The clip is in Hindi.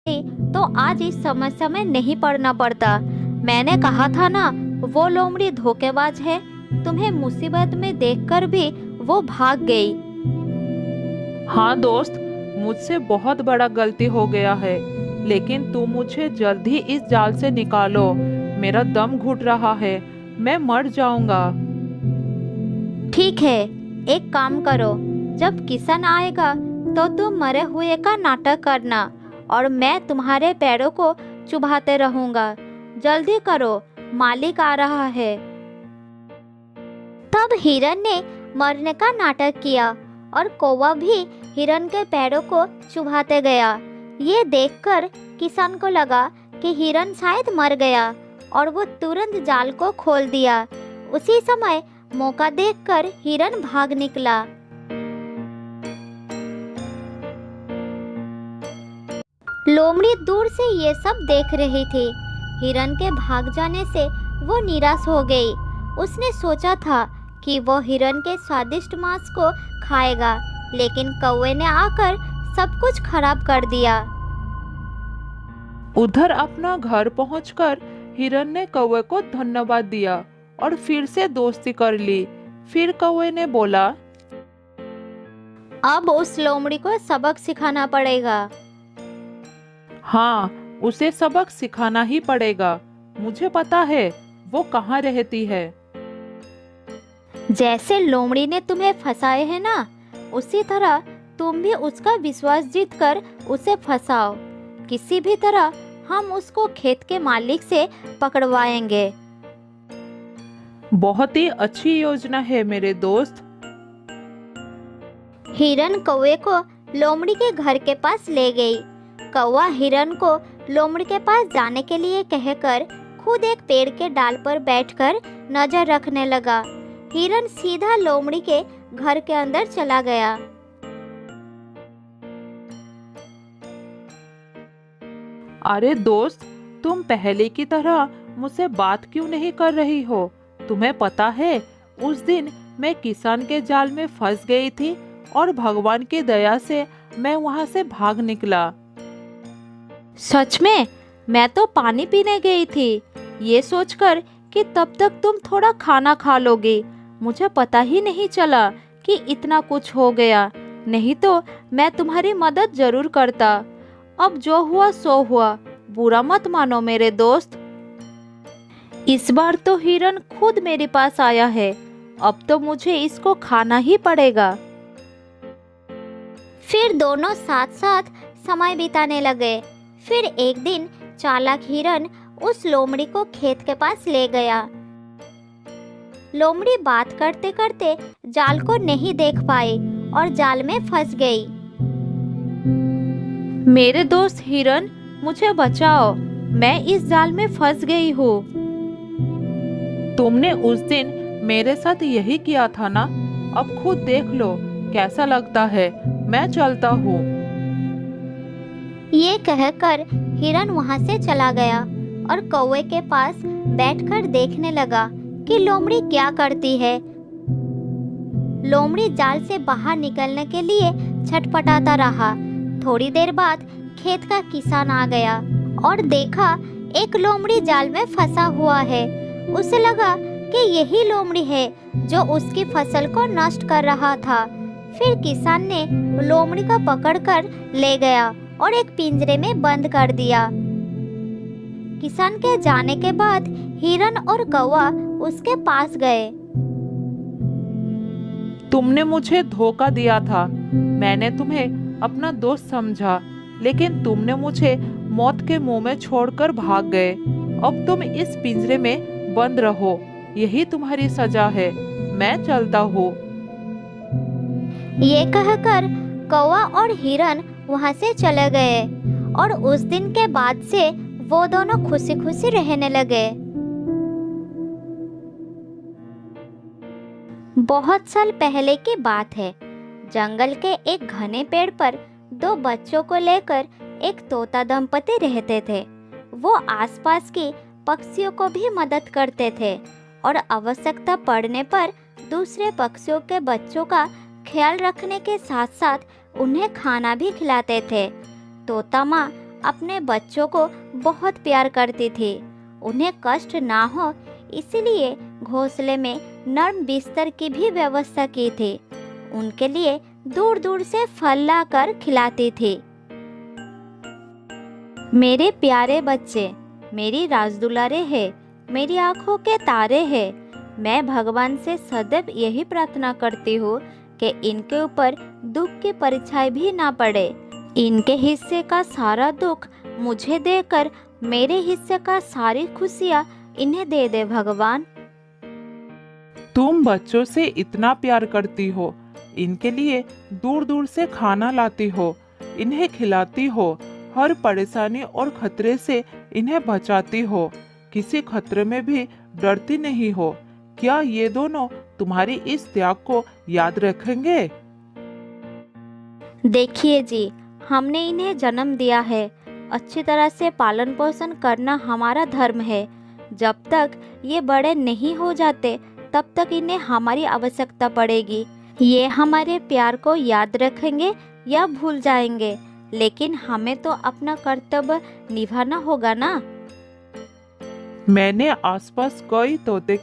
तो आज इस समस्या में नहीं पड़ना पड़ता। मैंने कहा था ना, वो लोमड़ी धोखेबाज है। तुम्हें मुसीबत में देखकर भी वो भाग गई। हाँ दोस्त, मुझसे बहुत बड़ा गलती हो गया है, लेकिन तुम मुझे जल्द ही इस जाल से निकालो। मेरा दम घुट रहा है, मैं मर जाऊंगा। ठीक है, एक काम करो, जब किसान आएगा तो तुम मरे हुए का नाटक करना और मैं तुम्हारे पैरों को चुभाते रहूंगा। जल्दी करो, मालिक आ रहा है। तब हिरन ने मरने का नाटक किया और कौवा भी हिरन के पैरों को चुभाते गया। ये देखकर किसान को लगा कि हिरन शायद मर गया और वो तुरंत जाल को खोल दिया। उसी समय मौका देखकर हिरन भाग निकला। लोमड़ी दूर से ये सब देख रही थी। हिरन के भाग जाने से वो निराश हो गई। उसने सोचा था कि वो हिरन के स्वादिष्ट मांस को खाएगा, लेकिन कौवे ने आकर सब कुछ खराब कर दिया। उधर अपना घर पहुंचकर हिरन ने कौवे को धन्यवाद दिया और फिर से दोस्ती कर ली। फिर कौवे ने बोला, अब उस लोमड़ी को सबक सिखाना पड़ेगा। हाँ, उसे सबक सिखाना ही पड़ेगा। मुझे पता है वो कहाँ रहती है। जैसे लोमड़ी ने तुम्हें फंसाए है ना, उसी तरह तुम भी उसका विश्वास जीतकर उसे फंसाओ। किसी भी तरह हम उसको खेत के मालिक से पकड़वाएंगे। बहुत ही अच्छी योजना है मेरे दोस्त। हिरन कौवे को लोमड़ी के घर के पास ले गई। कौवा हिरन को लोमड़ी के पास जाने के लिए कहकर खुद एक पेड़ के डाल पर बैठकर नजर रखने लगा। हिरन सीधा लोमड़ी के घर के अंदर चला गया। अरे दोस्त, तुम पहले की तरह मुझसे बात क्यों नहीं कर रही हो? तुम्हें पता है, उस दिन मैं किसान के जाल में फंस गई थी और भगवान की दया से मैं वहां से भाग निकला। सच में? मैं तो पानी पीने गई थी, ये सोचकर कि तब तक तुम थोड़ा खाना खा लोगी। मुझे पता ही नहीं चला कि इतना कुछ हो गया, नहीं तो मैं तुम्हारी मदद जरूर करता। अब जो हुआ सो हुआ, बुरा मत मानो मेरे दोस्त। इस बार तो हिरन खुद मेरे पास आया है, अब तो मुझे इसको खाना ही पड़ेगा। फिर दोनों साथ साथ समय बिताने लगे। फिर एक दिन चालाक हिरन उस लोमड़ी को खेत के पास ले गया। लोमड़ी बात करते करते जाल को नहीं देख पाई और जाल में फंस गई। मेरे दोस्त हिरन, मुझे बचाओ, मैं इस जाल में फंस गई हूँ। तुमने उस दिन मेरे साथ यही किया था ना? अब खुद देख लो कैसा लगता है। मैं चलता हूँ। ये कहकर हिरन वहां से चला गया और कौवे के पास बैठकर देखने लगा कि लोमड़ी क्या करती है। लोमड़ी जाल से बाहर निकलने के लिए छटपटाता रहा। थोड़ी देर बाद खेत का किसान आ गया और देखा एक लोमड़ी जाल में फंसा हुआ है। उसे लगा कि यही लोमड़ी है जो उसकी फसल को नष्ट कर रहा था। फिर किसान ने लोमड़ी को पकड़कर ले गया और एक पिंजरे में बंद कर दिया। किसान के जाने के बाद हिरन और कौवा उसके पास गए। तुमने मुझे धोखा दिया था। मैंने तुम्हें अपना दोस्त समझा, लेकिन तुमने मुझे मौत के मुंह में छोड़कर भाग गए। अब तुम इस पिंजरे में बंद रहो, यही तुम्हारी सजा है। मैं चलता हूँ। ये कहकर कौवा और हिरन वहां से चले गए और उस दिन के बाद से वो दोनों खुशी खुशी रहने लगे। बहुत साल पहले की बात है। जंगल के एक घने पेड़ पर दो बच्चों को लेकर एक तोता दंपति रहते थे। वो आसपास की पक्षियों को भी मदद करते थे और आवश्यकता पड़ने पर दूसरे पक्षियों के बच्चों का ख्याल रखने के साथ साथ उन्हें खाना भी खिलाते थे। तोता माँ अपने बच्चों को बहुत प्यार करती थी। उन्हें कष्ट ना हो इसलिए घोंसले में नर्म बिस्तर की भी व्यवस्था की थी। उनके लिए दूर दूर से फल लाकर खिलाती थी। मेरे प्यारे बच्चे, मेरी राजदुलारे हैं, मेरी आंखों के तारे हैं। मैं भगवान से सदैव यही प्रार्थना करती हूँ कि इनके ऊपर दुख की परछाई भी ना पड़े। इनके हिस्से का सारा दुख मुझे देकर मेरे हिस्से का सारी खुशियाँ इन्हें दे दे भगवान। तुम बच्चों से इतना प्यार करती हो, इनके लिए दूर दूर से खाना लाती हो, इन्हें खिलाती हो, हर परेशानी और खतरे से इन्हें बचाती हो, किसी खतरे में भी डरती नहीं हो। क्या ये दोनों तुम्हारी इस त्याग को याद रखेंगे? देखिए जी, हमने इन्हें जन्म दिया है, अच्छी तरह से पालन पोषण करना हमारा धर्म है। जब तक ये बड़े नहीं हो जाते तब तक इन्हें हमारी आवश्यकता पड़ेगी। ये हमारे प्यार को याद रखेंगे या भूल जाएंगे, लेकिन हमें तो अपना कर्तव्य निभाना होगा ना। मैंने आसपास कई तोते के